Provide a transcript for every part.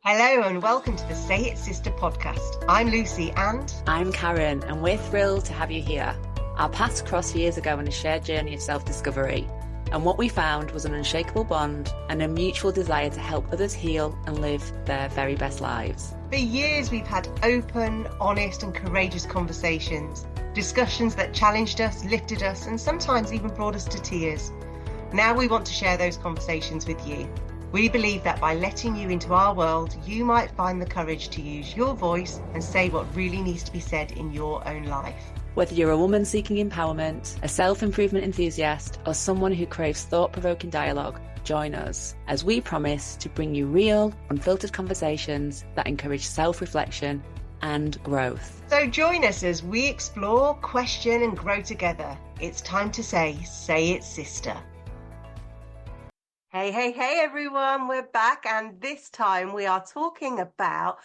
Hello and welcome to the Say It Sister podcast. I'm Lucy and I'm Karen, and we're thrilled to have you here. Our paths crossed years ago on a shared journey of self-discovery, and what we found was an unshakable bond and a mutual desire to help others heal and live their very best lives. For years we've had open, honest and courageous conversations, discussions that challenged us, lifted us and sometimes even brought us to tears. Now we want to share those conversations with you. We believe that by letting you into our world, you might find the courage to use your voice and say what really needs to be said in your own life. Whether you're a woman seeking empowerment, a self-improvement enthusiast, or someone who craves thought-provoking dialogue, join us as we promise to bring you real, unfiltered conversations that encourage self-reflection and growth. So join us as we explore, question and grow together. It's time to say it, sister. Hey everyone, we're back, and this time we are talking about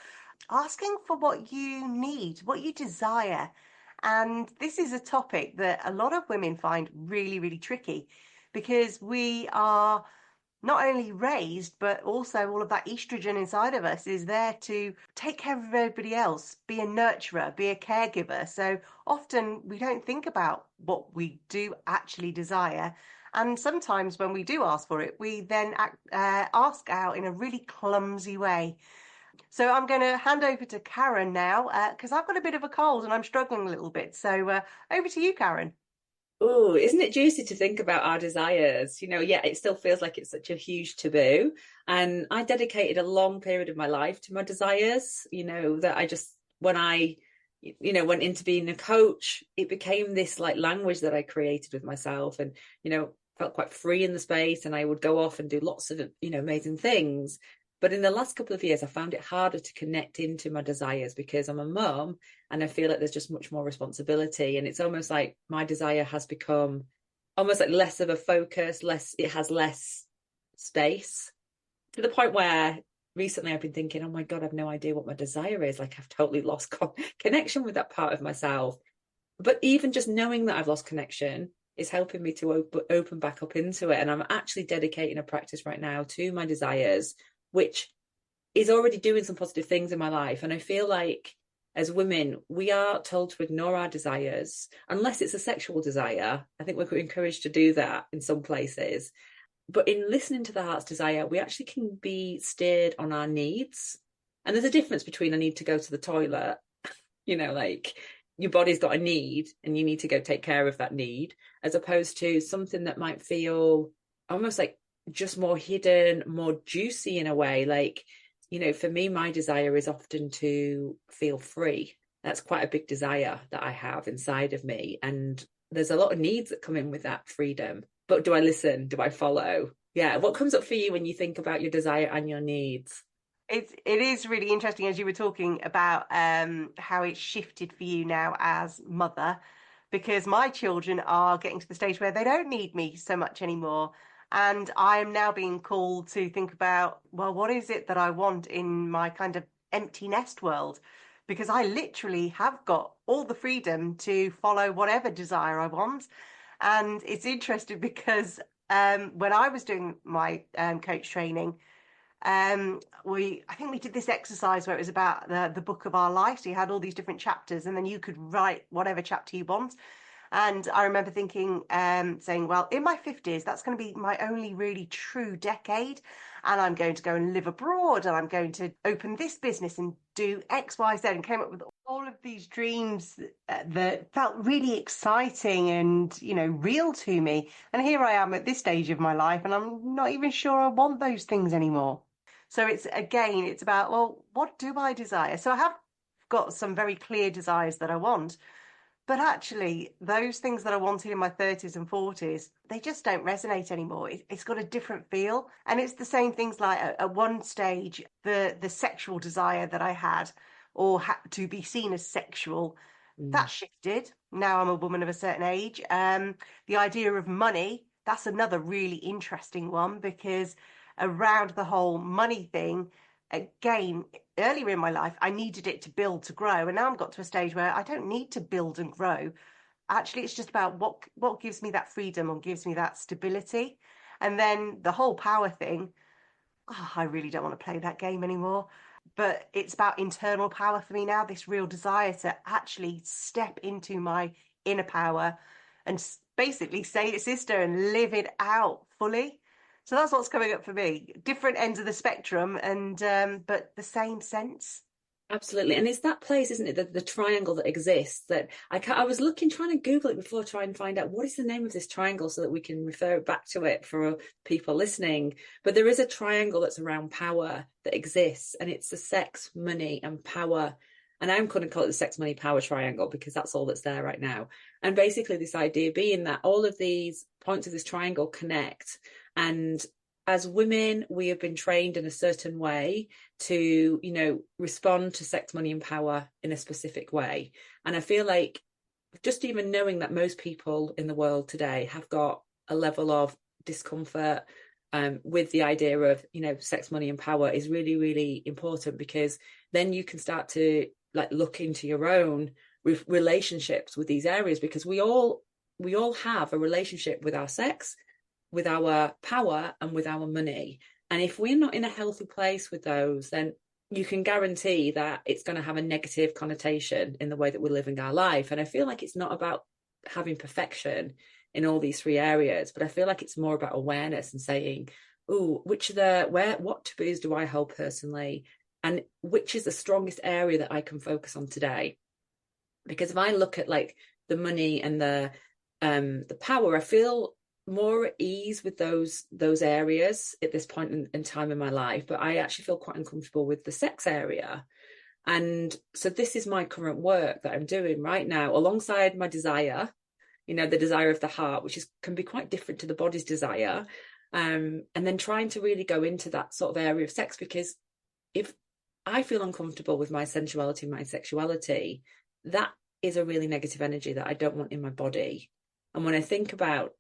asking for what you need, what you desire. And this is a topic that a lot of women find really, really tricky because we are not only raised, but also all of that estrogen inside of us is there to take care of everybody else, be a nurturer, be a caregiver. So often we don't think about what we do actually desire. And sometimes when we do ask for it, we then ask out in a really clumsy way. So I'm going to hand over to Karen now because I've got a bit of a cold and I'm struggling a little bit. So over to you, Karen. Oh, isn't it juicy to think about our desires? Yeah, it still feels like it's such a huge taboo. And I dedicated a long period of my life to my desires, that I just, when I went into being a coach, it became this like language that I created with myself and, felt quite free in the space, and I would go off and do lots of, amazing things. But in the last couple of years, I found it harder to connect into my desires because I'm a mum and I feel like there's just much more responsibility. And it's almost like my desire has become almost like less of a focus, it has less space, to the point where recently I've been thinking, oh my God, I've no idea what my desire is. Like I've totally lost connection with that part of myself. But even just knowing that I've lost connection is helping me to open back up into it. And I'm actually dedicating a practice right now to my desires, which is already doing some positive things in my life. And I feel like as women, we are told to ignore our desires, unless it's a sexual desire. I think we're encouraged to do that in some places. But in listening to the heart's desire, we actually can be steered on our needs. And there's a difference between I need to go to the toilet, like your body's got a need and you need to go take care of that need, as opposed to something that might feel almost like just more hidden, more juicy in a way. Like, for me, my desire is often to feel free. That's quite a big desire that I have inside of me. And there's a lot of needs that come in with that freedom. But do I listen? Do I follow? Yeah. What comes up for you when you think about your desire and your needs? It is really interesting as you were talking about how it's shifted for you now as mother, because my children are getting to the stage where they don't need me so much anymore. And I am now being called to think about, well, what is it that I want in my kind of empty nest world? Because I literally have got all the freedom to follow whatever desire I want. And it's interesting because when I was doing my coach training, I think we did this exercise where it was about the book of our life. So you had all these different chapters and then you could write whatever chapter you want. And I remember thinking, saying, well, in my 50s, that's going to be my only really true decade. And I'm going to go and live abroad and I'm going to open this business and do X, Y, Z, and came up with all of these dreams that felt really exciting and, real to me. And here I am at this stage of my life and I'm not even sure I want those things anymore. So it's about, well, what do I desire? So I have got some very clear desires that I want. But actually, those things that I wanted in my 30s and 40s, they just don't resonate anymore. It's got a different feel. And it's the same things like at one stage, the sexual desire that I had or to be seen as sexual, that shifted. Now I'm a woman of a certain age. The idea of money, that's another really interesting one because around the whole money thing, again, earlier in my life, I needed it to build, to grow. And now I've got to a stage where I don't need to build and grow. Actually, it's just about what gives me that freedom and gives me that stability. And then the whole power thing, oh, I really don't want to play that game anymore. But it's about internal power for me now, this real desire to actually step into my inner power and basically say it, sister, and live it out fully. So that's what's coming up for me. Different ends of the spectrum, and but the same sense. Absolutely. And it's that place, isn't it? The triangle that exists that I was looking, trying to Google it before, try and find out what is the name of this triangle so that we can refer back to it for people listening. But there is a triangle that's around power that exists, and it's the sex, money, and power. And I'm going to call it the sex, money, power triangle because that's all that's there right now. And basically, this idea being that all of these points of this triangle connect. And as women, we have been trained in a certain way to, respond to sex, money, and power in a specific way. And I feel like just even knowing that most people in the world today have got a level of discomfort with the idea of, sex, money, and power is really, really important, because then you can start to look into your own relationships with these areas, because we all have a relationship with our sex, with our power, and with our money. And if we're not in a healthy place with those, then you can guarantee that it's going to have a negative connotation in the way that we're living our life. And I feel like it's not about having perfection in all these three areas, but I feel like it's more about awareness and saying, oh, what taboos do I hold personally? And which is the strongest area that I can focus on today? Because if I look at the money and the power, I feel more at ease with those areas at this point in time in my life, but I actually feel quite uncomfortable with the sex area. And so this is my current work that I'm doing right now, alongside my desire, the desire of the heart, which can be quite different to the body's desire, and then trying to really go into that sort of area of sex, because if I feel uncomfortable with my sensuality, my sexuality, that is a really negative energy that I don't want in my body. And when I think about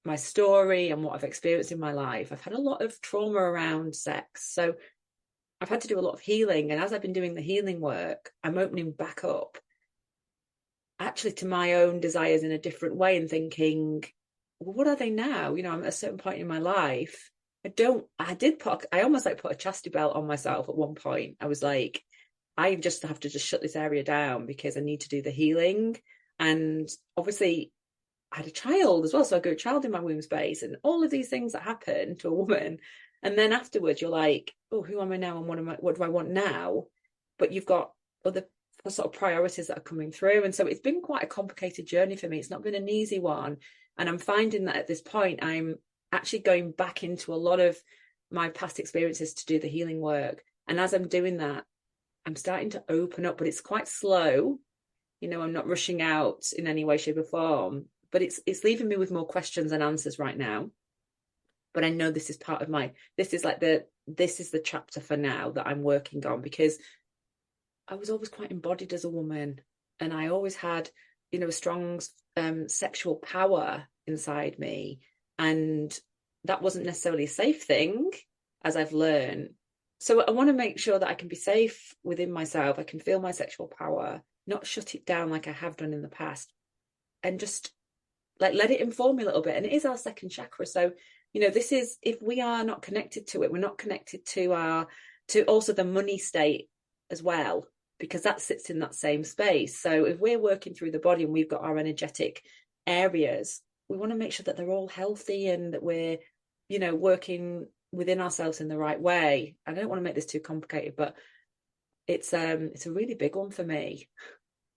my story and what I've experienced in my life, I've had a lot of trauma around sex. So I've had to do a lot of healing. And as I've been doing the healing work, I'm opening back up actually to my own desires in a different way and thinking, well, what are they now? I'm at a certain point in my life. I almost put a chastity belt on myself at one point. I was like, I just have to just shut this area down because I need to do the healing. And obviously I had a child as well, so I got a child in my womb space, and all of these things that happen to a woman. And then afterwards, you're like, "Oh, who am I now? And what do I want now?" But you've got other sort of priorities that are coming through, and so it's been quite a complicated journey for me. It's not been an easy one, and I'm finding that at this point, I'm actually going back into a lot of my past experiences to do the healing work. And as I'm doing that, I'm starting to open up, but it's quite slow. I'm not rushing out in any way, shape, or form, but it's leaving me with more questions than answers right now. But I know this is part of this is the chapter for now that I'm working on, because I was always quite embodied as a woman, and I always had a strong sexual power inside me, and that wasn't necessarily a safe thing, as I've learned. So I want to make sure that I can be safe within myself. I can feel my sexual power, not shut it down like I have done in the past, and just let it inform me a little bit. And it is our second chakra. So, this is, if we are not connected to it, we're not connected to also the money state as well, because that sits in that same space. So if we're working through the body and we've got our energetic areas, we want to make sure that they're all healthy and that we're, working within ourselves in the right way. I don't want to make this too complicated, but it's a really big one for me.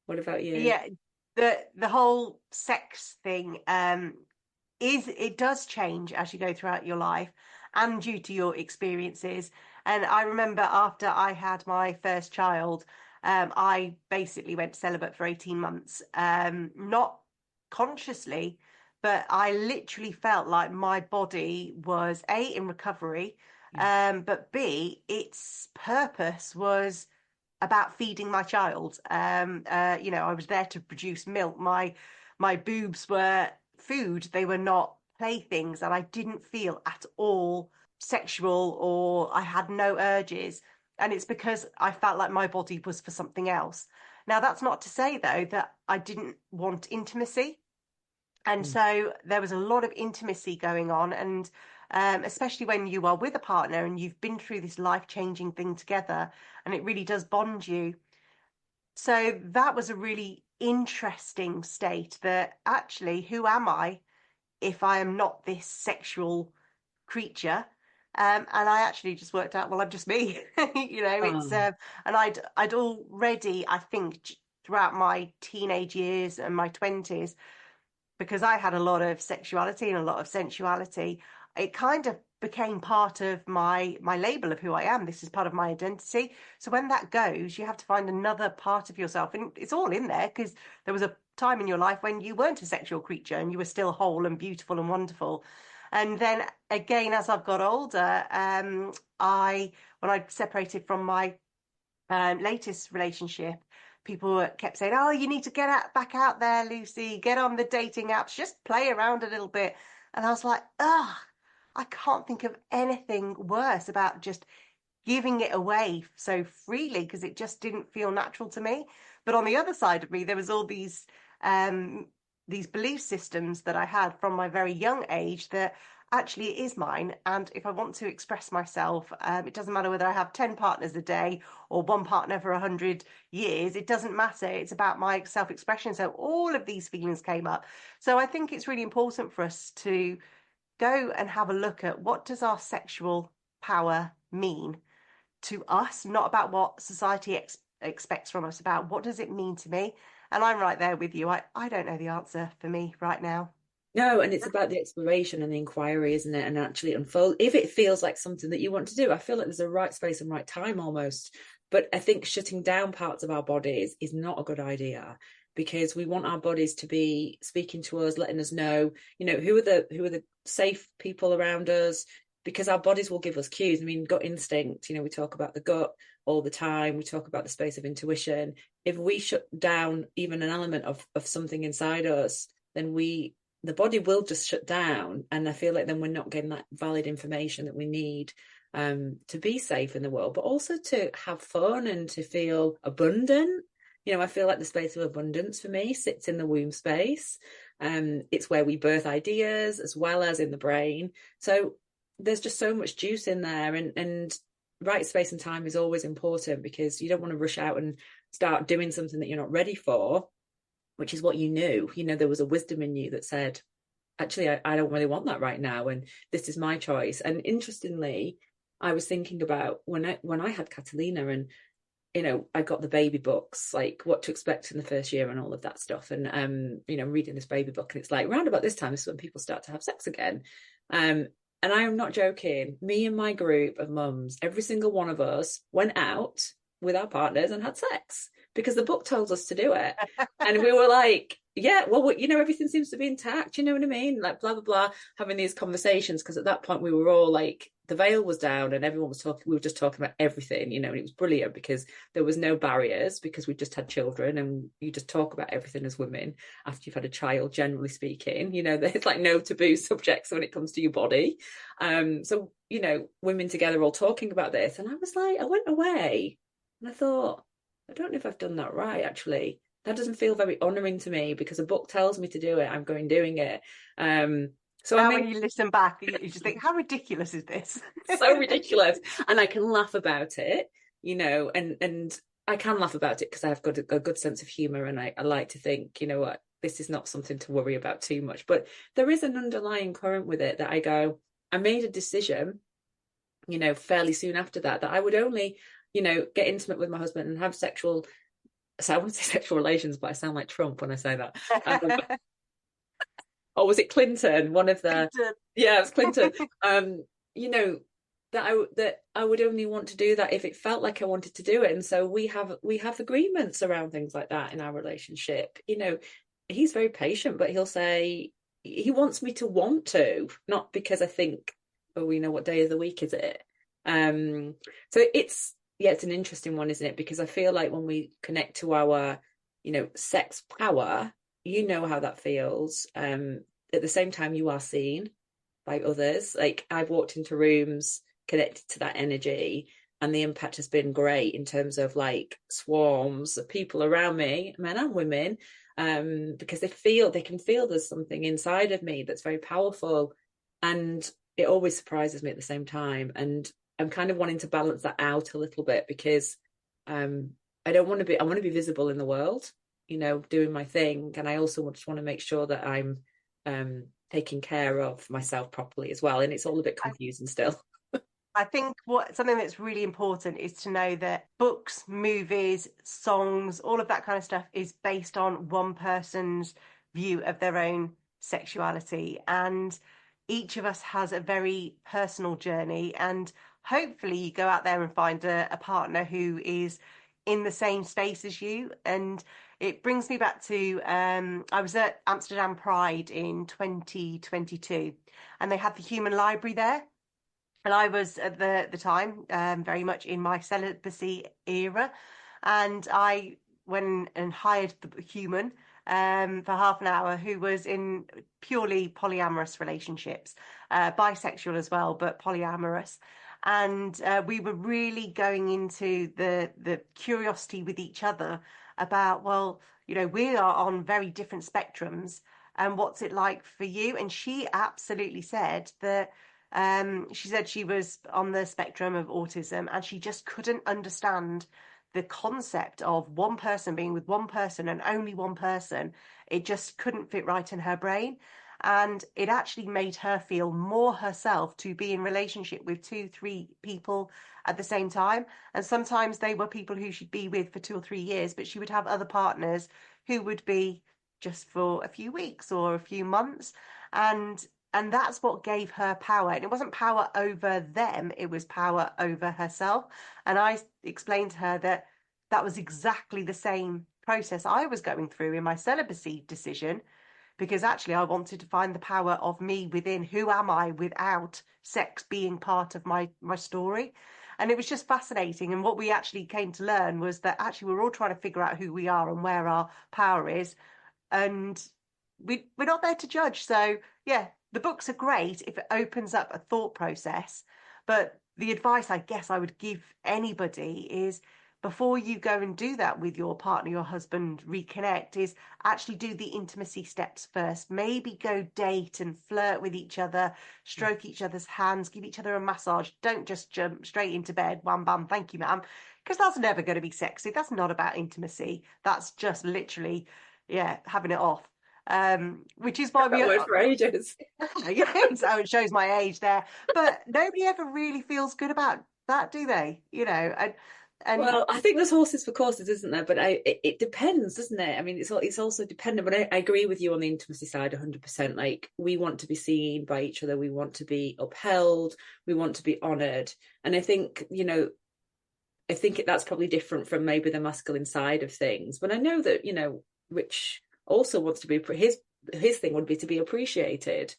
What about you? Yeah, the whole sex thing it does change as you go throughout your life and due to your experiences. And I remember after I had my first child, I basically went celibate for 18 months, not consciously, but I literally felt like my body was A, in recovery, but B, its purpose was about feeding my child. I was there to produce milk. My boobs were food. They were not playthings, and I didn't feel at all sexual or I had no urges. And it's because I felt like my body was for something else. Now, that's not to say, though, that I didn't want intimacy. And Mm. so there was a lot of intimacy going on. And especially when you are with a partner and you've been through this life-changing thing together, and it really does bond you. So that was a really interesting state that actually, who am I if I am not this sexual creature? And I actually just worked out, well, I'm just me. It's Oh, and I'd already, I think, throughout my teenage years and my 20s, because I had a lot of sexuality and a lot of sensuality, it kind of became part of my label of who I am. This is part of my identity. So when that goes, you have to find another part of yourself, and it's all in there because there was a time in your life when you weren't a sexual creature and you were still whole and beautiful and wonderful. And then again, as I've got older, I when I separated from my latest relationship, people kept saying, "Oh, you need to back out there, Lucy. Get on the dating apps. Just play around a little bit." And I was like, "Ugh, I can't think of anything worse about just giving it away so freely because it just didn't feel natural to me." But on the other side of me, there was all um, these belief systems that I had from my very young age that actually it is mine. And if I want to express myself, it doesn't matter whether I have 10 partners a day or one partner for 100 years. It doesn't matter. It's about my self-expression. So all of these feelings came up. So I think it's really important for us to go and have a look at what does our sexual power mean to us, not about what society expects from us, about what does it mean to me. And I'm right there with you. I don't know the answer for me right now. no, and it's about the exploration and the inquiry, isn't it? And actually unfold if it feels like something that you want to do. I feel like there's a right space and right time almost. But I think shutting down parts of our bodies is not a good idea because we want our bodies to be speaking to us, letting us know, who are the safe people around us, because our bodies will give us cues. I mean, gut instinct, we talk about the gut all the time. We talk about the space of intuition. If we shut down even an element of something inside us, then the body will just shut down, and I feel like then we're not getting that valid information that we need to be safe in the world, but also to have fun and to feel abundant. I feel like the space of abundance for me sits in the womb space. It's where we birth ideas as well as in the brain. So there's just so much juice in there, and right space and time is always important because you don't want to rush out and start doing something that you're not ready for, which is what you knew. There was a wisdom in you that said, actually, I don't really want that right now. And this is my choice. And interestingly, I was thinking about when I had Catalina and, I got the baby books, like what to expect in the first year and all of that stuff. And, reading this baby book, and it's like round about this time, this is when people start to have sex again. And I am not joking. Me and my group of mums, every single one of us went out with our partners and had sex because the book told us to do it. And we were like, yeah, well, everything seems to be intact. You know what I mean? Like, blah, blah, blah, having these conversations. Because at that point, we were all like, the veil was down and everyone was talking. We were just talking about everything, and it was brilliant because there was no barriers because we just had children and you just talk about everything as women after you've had a child, generally speaking. There's like no taboo subjects when it comes to your body. So, women together all talking about this. And I was like, I went away and I thought, I don't know if I've done that right, actually. That doesn't feel very honoring to me because a book tells me to do it. I'm going doing it. So I Now, mean, when you listen back, you just think, how ridiculous is this? so ridiculous. And I can laugh about it, and I can laugh about it because I've got a good sense of humor, and I like to think, what, this is not something to worry about too much. But there is an underlying current with it that I made a decision, fairly soon after that I would only, get intimate with my husband and have sexual, so I want to say sexual relations, but I sound like Trump when I say that. Or was it Clinton? One of the, yeah, it was Clinton. You know, that I would only want to do that if it felt like I wanted to do it. And so we have agreements around things like that in our relationship. He's very patient, but he'll say he wants me to want to, not because I think, oh, we know what day of the week is it. So it's an interesting one, isn't it? Because I feel like when we connect to our, sex power, how that feels. At the same time, you are seen by others. Like I've walked into rooms connected to that energy, and the impact has been great in terms of like swarms of people around me, men and women, because they can feel there's something inside of me that's very powerful. And it always surprises me at the same time. And I'm kind of wanting to balance that out a little bit because um I don't want to be, I want to be visible in the world, doing my thing. And I also just want to make sure that I'm taking care of myself properly as well. And it's all a bit confusing still. I think what something that's really important is to know that books, movies, songs, all of that kind of stuff is based on one person's view of their own sexuality. And each of us has a very personal journey. And hopefully, you go out there and find a partner who is in the same space as you. And it brings me back to I was at Amsterdam Pride in 2022, and they had the Human Library there. And I was at the time very much in my celibacy era, and I went and hired the human for half an hour who was in purely polyamorous relationships, bisexual as well, but polyamorous. And we were really going into the curiosity with each other about, well, we are on very different spectrums, and what's it like for you? And she absolutely said that she said she was on the spectrum of autism and she just couldn't understand the concept of one person being with one person and only one person. It just couldn't fit right in her brain. And it actually made her feel more herself to be in relationship with two, three people at the same time. And sometimes they were people who she'd be with for 2 or 3 years, but she would have other partners who would be just for a few weeks or a few months. And and that's what gave her power. And it wasn't power over them, it was power over herself. And I explained to her that that was exactly the same process I was going through in my celibacy decision, because actually I wanted to find the power of me within. Who am I without sex being part of my story? And it was just fascinating. And what we actually came to learn was that actually we're all trying to figure out who we are and where our power is. And we're not there to judge. So yeah, the books are great if it opens up a thought process. But the advice I guess I would give anybody is, before you go and do that with your partner, your husband, reconnect, is actually do the intimacy steps first. Maybe go date and flirt with each other, stroke each other's hands, give each other a massage. Don't just jump straight into bed, wham bam, thank you, ma'am, because that's never going to be sexy. That's not about intimacy. That's just literally, yeah, having it off. Which is why we That word for ages. yeah, so it shows my age there. But nobody ever really feels good about that, do they? And Well, I think there's horses for courses, isn't there? But it depends, doesn't it? I mean, it's also dependent. But I agree with you on the intimacy side, 100%. Like, we want to be seen by each other, we want to be upheld, we want to be honoured, and I think that's probably different from maybe the masculine side of things. But I know that Rich also wants to be his thing would be to be appreciated.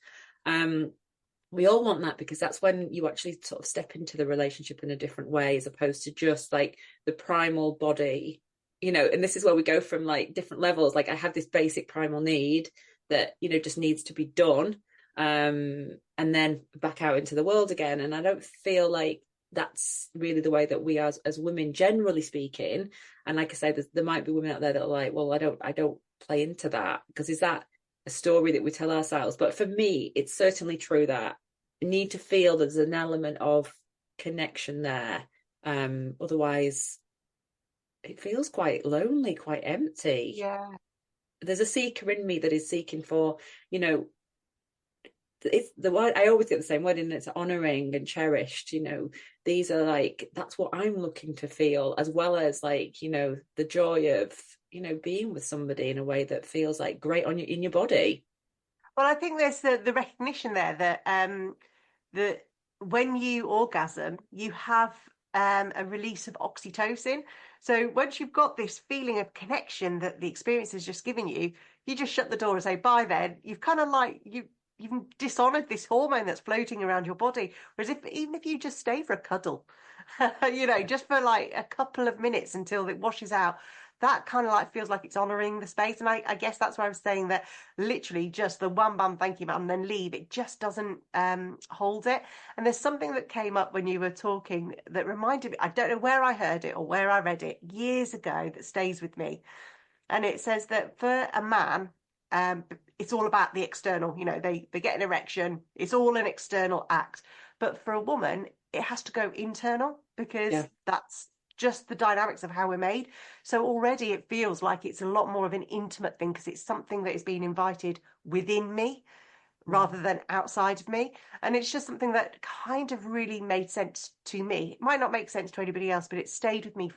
We all want that because that's when you actually sort of step into the relationship in a different way, as opposed to just like the primal body, and this is where we go from like different levels. Like, I have this basic primal need that, just needs to be done. And then back out into the world again. And I don't feel like that's really the way that we as women, generally speaking. And like I say, there might be women out there that are like, well, I don't play into that, because is that a story that we tell ourselves? But for me, it's certainly true that I need to feel there's an element of connection there. Otherwise, it feels quite lonely, quite empty. yeah, There's a seeker in me that is seeking for, it's the word I always get the same word, and it's honoring and cherished. These are like, that's what I'm looking to feel, as well as like, the joy of being with somebody in a way that feels like great in your body. well, I think there's the recognition there that when you orgasm, you have a release of oxytocin. So once you've got this feeling of connection that the experience has just given you, you just shut the door and say bye. Then you've kind of like you've dishonored this hormone that's floating around your body. Whereas even if you just stay for a cuddle, just for like a couple of minutes until it washes out, that kind of like feels like it's honoring the space. And I guess that's why I was saying that literally just the one bam, thank you, man, and then leave. It just doesn't hold it. And there's something that came up when you were talking that reminded me, I don't know where I heard it or where I read it years ago, that stays with me. And it says that for a man, it's all about the external. They get an erection. It's all an external act. But for a woman, it has to go internal because Yeah. that's just the dynamics of how we're made. So already it feels like it's a lot more of an intimate thing because it's something that is being invited within me Mm. rather than outside of me. And it's just something that kind of really made sense to me. It might not make sense to anybody else, but it stayed with me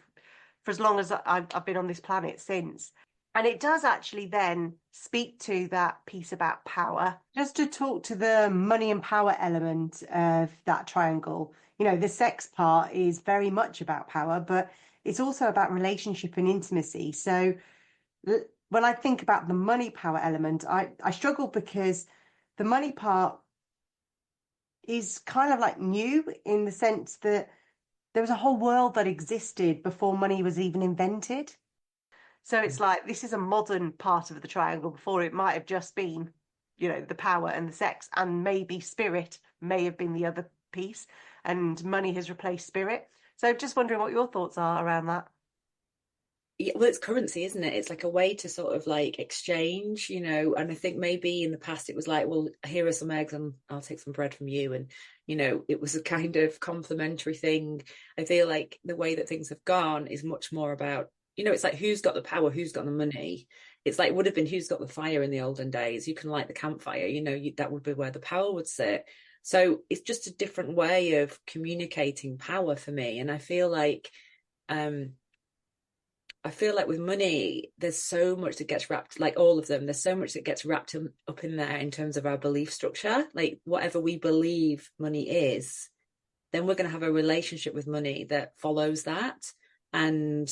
for as long as I've been on this planet since. And it does actually then speak to that piece about power. Just to talk to the money and power element of that triangle, the sex part is very much about power, but it's also about relationship and intimacy. So when I think about the money power element, I struggle because the money part is kind of like new in the sense that there was a whole world that existed before money was even invented. So it's like this is a modern part of the triangle before it might have just been, the power and the sex, and maybe spirit may have been the other piece, and money has replaced spirit. So just wondering what your thoughts are around that. Yeah, well, it's currency, isn't it? It's like a way to sort of like exchange, and I think maybe in the past it was like, well, here are some eggs and I'll take some bread from you. And, it was a kind of complementary thing. I feel like the way that things have gone is much more about, it's like who's got the power, who's got the money. It's like would have been who's got the fire in the olden days. You can light the campfire, that would be where the power would sit. So it's just a different way of communicating power for me. And um, I feel like with money, there's so much that gets wrapped, like all of them, there's so much that gets wrapped up in there in terms of our belief structure. Like whatever we believe money is, then we're going to have a relationship with money that follows that. And,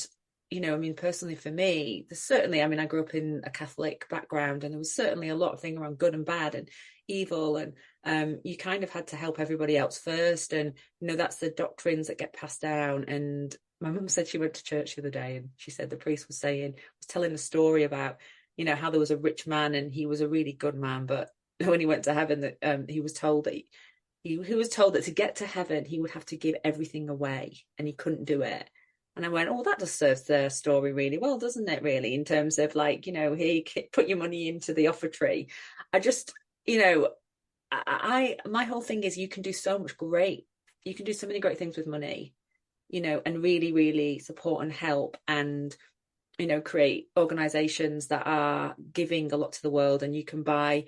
I mean, personally for me, there's certainly, I mean, I grew up in a Catholic background and there was certainly a lot of things around good and bad and evil. And you kind of had to help everybody else first. And, that's the doctrines that get passed down. And my mum said she went to church the other day and she said the priest was telling a story about, how there was a rich man and he was a really good man. But when he went to heaven, that he was told that he was told that to get to heaven, he would have to give everything away and he couldn't do it. And I went, oh, that just serves the story really well, doesn't it, really, in terms of like, here you put your money into the offertory. I just, my whole thing is you can do you can do so many great things with money, and really, really support and help and, create organizations that are giving a lot to the world and you can buy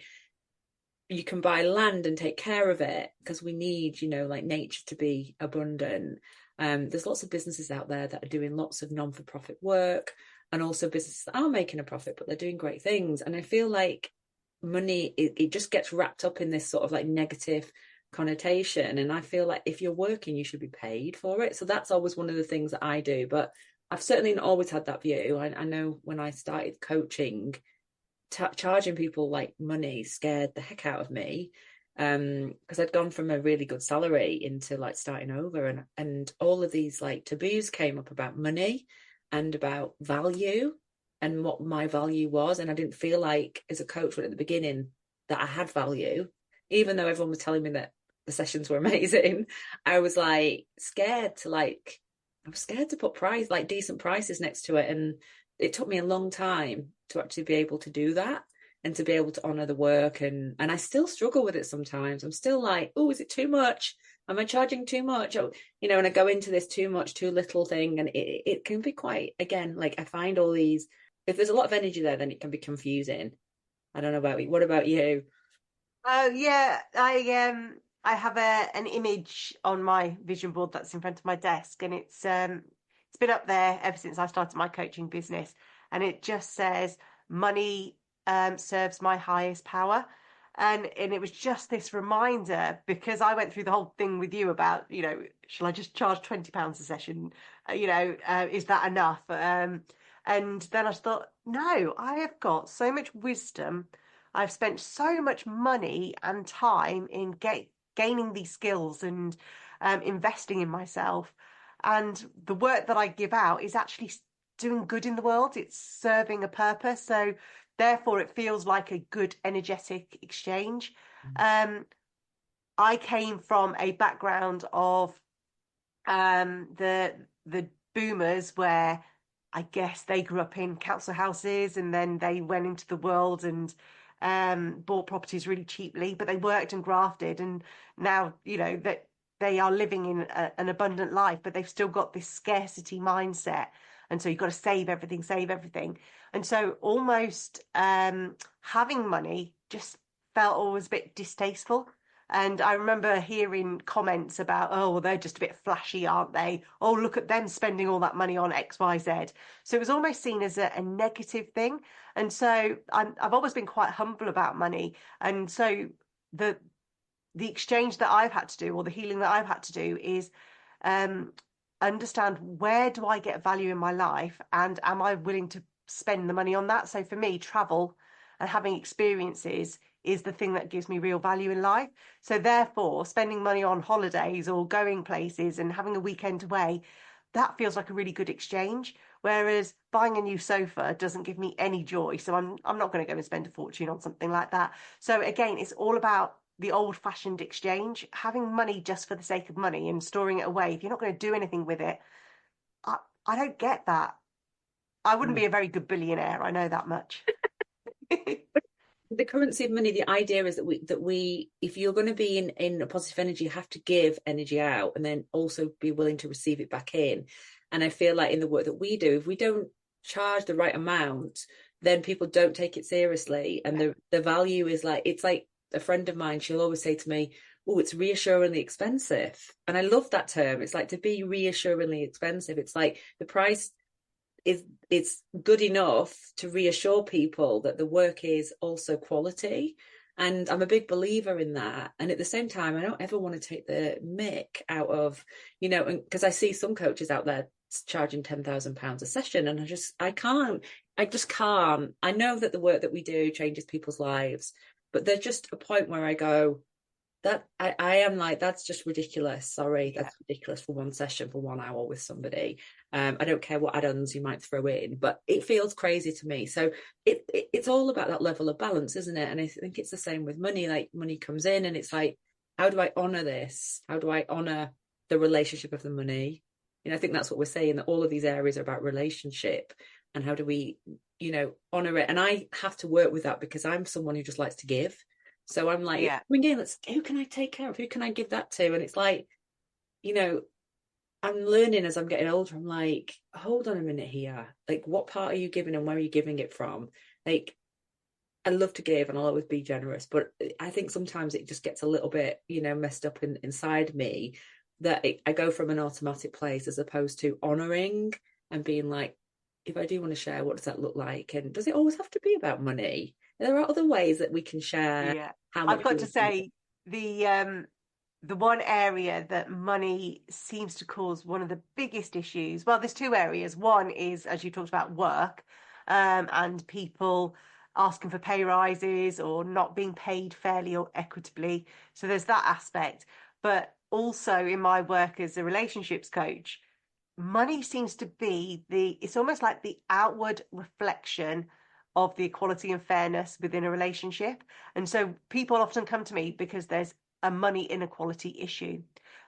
land and take care of it because we need, like nature to be abundant. There's lots of businesses out there that are doing lots of non-for-profit work and also businesses that are making a profit, but they're doing great things. And I feel like money, it just gets wrapped up in this sort of like negative connotation. And I feel like if you're working, you should be paid for it. So that's always one of the things that I do. But I've certainly not always had that view. I know when I started coaching, charging people like money scared the heck out of me because I'd gone from a really good salary into like starting over and all of these like taboos came up about money and about value and what my value was, and I didn't feel like as a coach at the beginning that I had value, even though everyone was telling me that the sessions were amazing. I was like scared to like I was scared to put decent prices next to it, and it took me a long time to actually be able to do that and to be able to honor the work. And I still struggle with it sometimes. I'm still like, oh, is it too much? Am I charging too much? Oh, and I go into this too much, too little thing. And it can be quite, again, like I find all these, if there's a lot of energy there, then it can be confusing. I don't know about you. What about you? Oh yeah, I have an image on my vision board that's in front of my desk, and it's been up there ever since I started my coaching business, and it just says money serves my highest power. And it was just this reminder because I went through the whole thing with you about, shall I just charge £20 a session? Is that enough? And then I thought, no, I have got so much wisdom. I've spent so much money and time in gaining these skills and investing in myself. And the work that I give out is actually doing good in the world. It's serving a purpose. So therefore, it feels like a good energetic exchange. Um, I came from a background of the boomers where I guess they grew up in council houses and then they went into the world and bought properties really cheaply, but they worked and grafted, and now, that they are living in an abundant life, but they've still got this scarcity mindset. And so you've got to save everything, save everything. And so almost having money just felt always a bit distasteful. And I remember hearing comments about, oh, well, they're just a bit flashy, aren't they? Oh, look at them spending all that money on X, Y, Z. So it was almost seen as a negative thing. And so I've always been quite humble about money. And so the the exchange that I've had to do, or the healing that I've had to do, is um, understand, where do I get value in my life, and am I willing to spend the money on that? So for me, travel and having experiences is the thing that gives me real value in life. So therefore, spending money on holidays or going places and having a weekend away, that feels like a really good exchange. Whereas buying a new sofa doesn't give me any joy. So I'm not going to go and spend a fortune on something like that. So again, it's all about the old-fashioned exchange, having money just for the sake of money and storing it away. If you're not going to do anything with it, I, I don't get that. I wouldn't be a very good billionaire, I know that much. The currency of money, the idea is that we if you're going to be in a positive energy, you have to give energy out and then also be willing to receive it back in. And I feel like in the work that we do, if we don't charge the right amount, then people don't take it seriously. And the value is like, it's like a friend of mine, she'll always say to me, oh, it's reassuringly expensive. And I love that term. It's like, to be reassuringly expensive. It's like the price is, it's good enough to reassure people that the work is also quality. And I'm a big believer in that. And at the same time, I don't ever want to take the mick out of, because I see some coaches out there charging £10,000 a session, and I just can't. I know that the work that we do changes people's lives, but there's just a point where I go, that I am like, that's just ridiculous. Sorry, that's ridiculous for one session for 1 hour with somebody. I don't care what add-ons you might throw in, but it feels crazy to me. So it's all about that level of balance, isn't it? And I think it's the same with money. Like, money comes in and it's like, how do I honor this? How do I honor the relationship of the money? I think that's what we're saying, that all of these areas are about relationship, and how do we, honor it? And I have to work with that because I'm someone who just likes to give. So I'm like, Yeah. who can I take care of? Who can I give that to? And it's like, I'm learning as I'm getting older. I'm like, hold on a minute here. Like, what part are you giving and where are you giving it from? Like, I love to give and I'll always be generous, but I think sometimes it just gets a little bit, messed up inside me, that I go from an automatic place as opposed to honoring and being like, if I do want to share, what does that look like? And does it always have to be about money? There are other ways that we can share Yeah. how I've much got we to want to give. say, the one area that money seems to cause one of the biggest issues, well, there's two areas. One is, as you talked about, work, and people asking for pay rises or not being paid fairly or equitably. So there's that aspect. But also in my work as a relationships coach, money seems to be it's almost like the outward reflection of the equality and fairness within a relationship. And so people often come to me because there's a money inequality issue,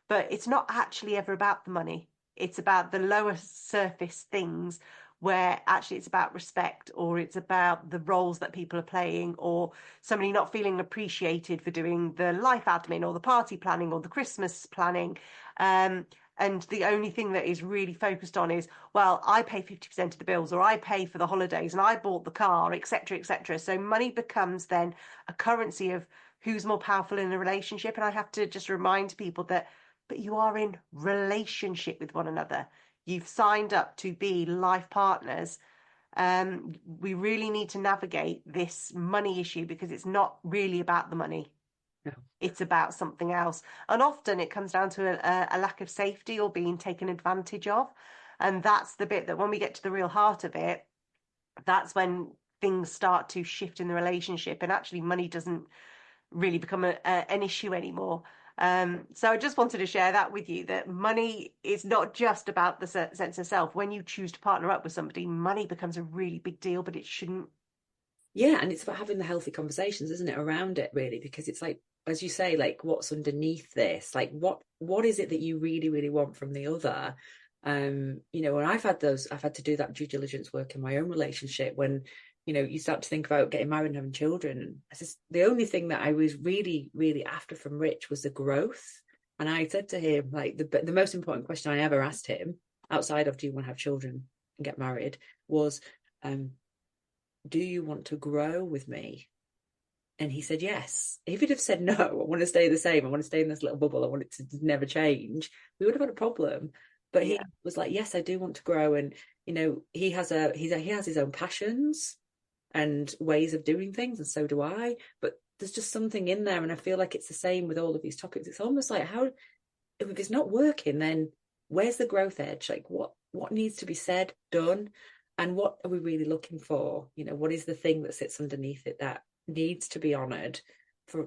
but it's not actually ever about the money. It's about the lower surface things, where actually it's about respect, or it's about the roles that people are playing, or somebody not feeling appreciated for doing the life admin or the party planning or the Christmas planning. And the only thing that is really focused on is, well, I pay 50% of the bills, or I pay for the holidays, and I bought the car, etc., etc. So money becomes then a currency of who's more powerful in a relationship. And I have to just remind people that, but you are in relationship with one another. You've signed up to be life partners. We really need to navigate this money issue, because it's not really about the money. No. It's about something else. And often it comes down to a lack of safety or being taken advantage of. And that's the bit that, when we get to the real heart of it, that's when things start to shift in the relationship, and actually money doesn't really become an issue anymore. So I just wanted to share that with you, that money is not just about the sense of self. When you choose to partner up with somebody, money becomes a really big deal, but it shouldn't. Yeah, and it's about having the healthy conversations, isn't it, around it, really? Because it's like, as you say, like, what's underneath this? Like, what is it that you really, really want from the other? When I've had to do that due diligence work in my own relationship when, you start to think about getting married and having children. The only thing that I was really, really after from Rich was the growth. And I said to him, like, the most important question I ever asked him, outside of do you want to have children and get married, was, do you want to grow with me? And he said yes. If he'd have said no, I want to stay the same, I want to stay in this little bubble, I want it to never change, we would have had a problem. But he Yeah. was like, yes, I do want to grow. And he has his own passions and ways of doing things, and so do I. But there's just something in there, and I feel like it's the same with all of these topics. It's almost like, how, if it's not working, then where's the growth edge? Like, what needs to be said, done, and what are we really looking for? What is the thing that sits underneath it that needs to be honored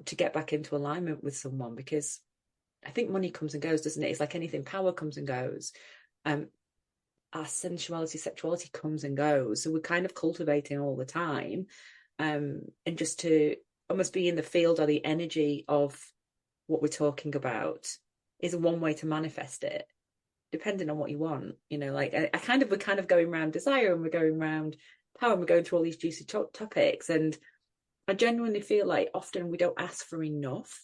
to get back into alignment with someone? Because I think money comes and goes, doesn't it? It's like anything, power comes and goes. Our sensuality, sexuality comes and goes. So we're kind of cultivating all the time. And just to almost be in the field or the energy of what we're talking about is one way to manifest it, depending on what you want. Like we're kind of going around desire, and we're going around power, and we're going through all these juicy topics. And I genuinely feel like often we don't ask for enough.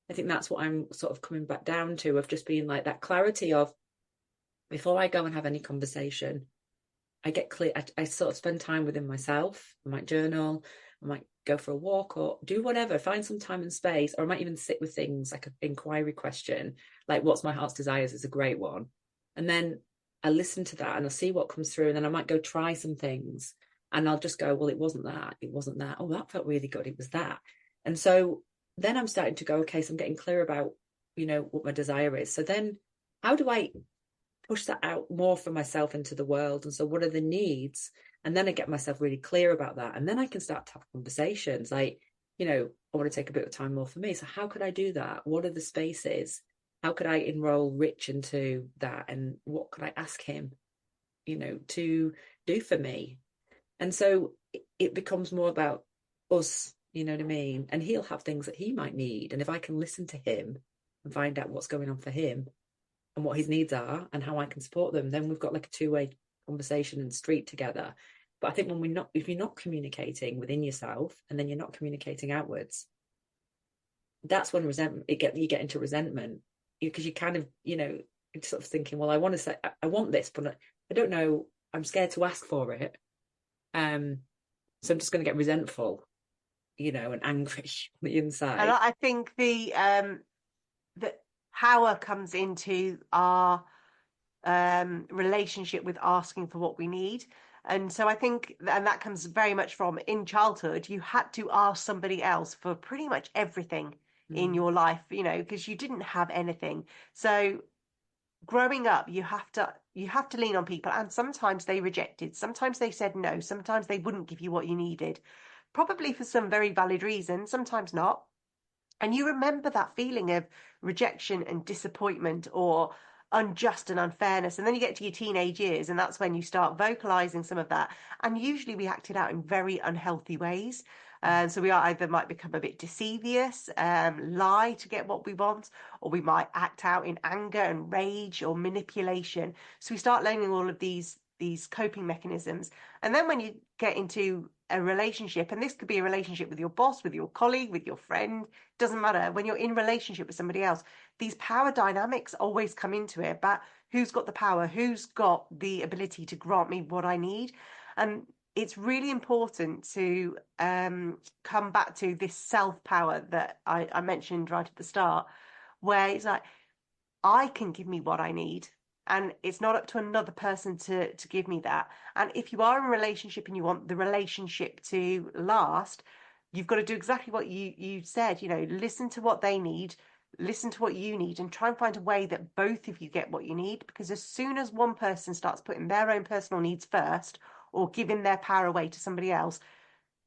I think that's what I'm sort of coming back down to, of just being like that clarity of, before I go and have any conversation, I get clear. I sort of spend time within myself. I might journal, I might go for a walk or do whatever, find some time and space, or I might even sit with things like an inquiry question, like what's my heart's desires is a great one. And then I listen to that and I'll see what comes through. And then I might go try some things and I'll just go, well, it wasn't that. It wasn't that. Oh, that felt really good. It was that. And so then I'm starting to go, okay, so I'm getting clear about, what my desire is. So then how do I push that out more for myself into the world? And so what are the needs? And then I get myself really clear about that. And then I can start to have conversations like, I want to take a bit of time more for me. So how could I do that? What are the spaces? How could I enroll Rich into that? And what could I ask him, to do for me? And so it becomes more about us, you know what I mean? And he'll have things that he might need. And if I can listen to him and find out what's going on for him and what his needs are and how I can support them, then we've got like a two-way conversation and street together. But I think if you're not communicating within yourself and then you're not communicating outwards, that's when you get into resentment, because you kind of, sort of thinking, well, I want to say, I want this, but I don't know, I'm scared to ask for it. So I'm just going to get resentful, and angry on the And inside. I think the power comes into our relationship with asking for what we need. And so I think, and that comes very much from in childhood, you had to ask somebody else for pretty much everything in Mm. your life, because you didn't have anything. So growing up, you have to lean on people, and sometimes they rejected, sometimes they said no, sometimes they wouldn't give you what you needed, probably for some very valid reason, sometimes not. And you remember that feeling of rejection and disappointment or unjust and unfairness. And then you get to your teenage years, and that's when you start vocalizing some of that. And usually we acted out in very unhealthy ways. So we either might become a bit deceivious, lie to get what we want, or we might act out in anger and rage or manipulation. So we start learning all of these coping mechanisms. And then when you get into a relationship, and this could be a relationship with your boss, with your colleague, with your friend, doesn't matter. When you're in relationship with somebody else, these power dynamics always come into it. But who's got the power? Who's got the ability to grant me what I need? And it's really important to come back to this self power that I mentioned right at the start, where it's like, I can give me what I need. And it's not up to another person to give me that. And if you are in a relationship and you want the relationship to last, you've got to do exactly what you said, listen to what they need, listen to what you need, and try and find a way that both of you get what you need. Because as soon as one person starts putting their own personal needs first or giving their power away to somebody else,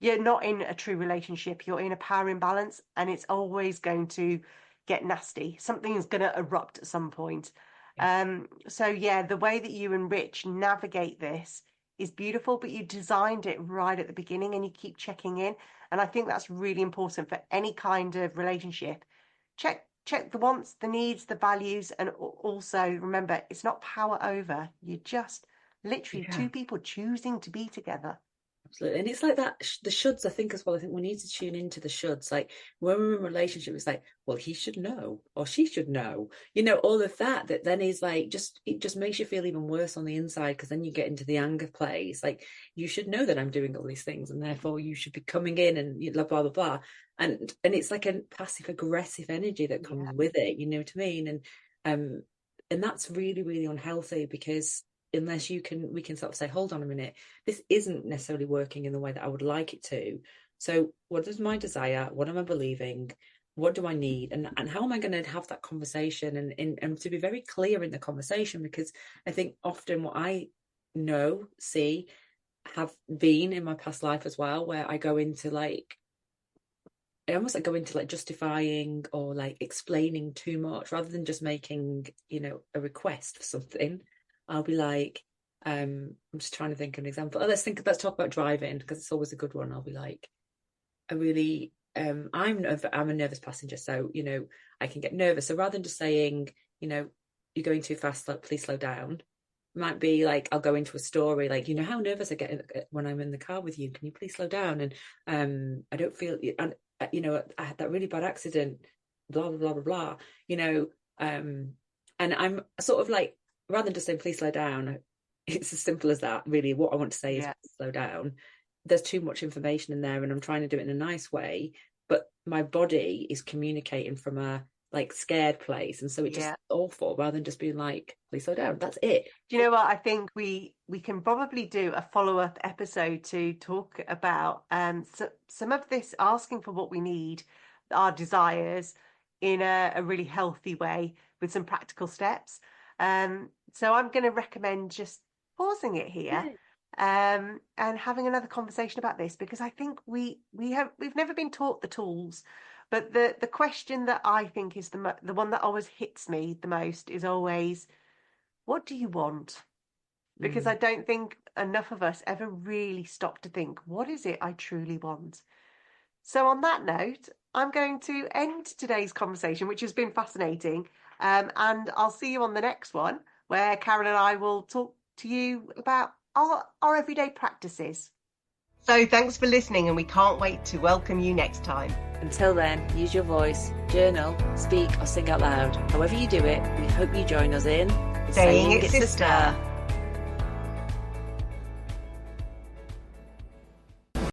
you're not in a true relationship. You're in a power imbalance, and it's always going to get nasty. Something is going to erupt at some point. Yeah. So yeah, the way that you and Rich navigate this is beautiful, but you designed it right at the beginning and you keep checking in. And I think that's really important for any kind of relationship. check the wants, the needs, the values, and also remember, it's not power over. You're just literally Yeah. two people choosing to be together. Absolutely. And it's like that, the shoulds, I think, as well. I think we need to tune into the shoulds. Like when we're in a relationship, it's like, well, he should know or she should know, all of that then is like, it just makes you feel even worse on the inside, because then you get into the anger place. Like, you should know that I'm doing all these things and therefore you should be coming in and blah, blah, blah, blah. And it's like a passive aggressive energy that comes with it, you know what I mean? And that's really, really unhealthy, because unless we can sort of say, hold on a minute, this isn't necessarily working in the way that I would like it to. So what is my desire? What am I believing? What do I need? And how am I going to have that conversation, and to be very clear in the conversation? Because I think often what I see, have been in my past life as well, where I go into justifying or like explaining too much, rather than just making, a request for something. I'll be like, I'm just trying to think of an example. Let's talk about driving, because it's always a good one. I'll be like, I'm a nervous passenger, so, I can get nervous. So rather than just saying, you're going too fast, please slow down, it might be like, I'll go into a story, like, how nervous I get when I'm in the car with you. Can you please slow down? And I don't feel, and I had that really bad accident, blah, blah, blah, blah, blah, and I'm sort of like, rather than just saying, please slow down, it's as simple as that, really. What I want to say is, slow down. There's too much information in there, and I'm trying to do it in a nice way, but my body is communicating from a like scared place, and so it just awful, rather than just being like, please slow down. That's it. Do you know what? I think we can probably do a follow-up episode to talk about some of this, asking for what we need, our desires, in a really healthy way, with some practical steps. So I'm going to recommend just pausing it here, and having another conversation about this, because I think we've never been taught the tools, but the question that I think is the one that always hits me the most is always, what do you want? Because I don't think enough of us ever really stop to think, what is it I truly want? So on that note, I'm going to end today's conversation, which has been fascinating. And I'll see you on the next one, where Karen and I will talk to you about our everyday practices. So thanks for listening, and we can't wait to welcome you next time. Until then, use your voice, journal, speak or sing out loud. However you do it, we hope you join us in Saying It Sister.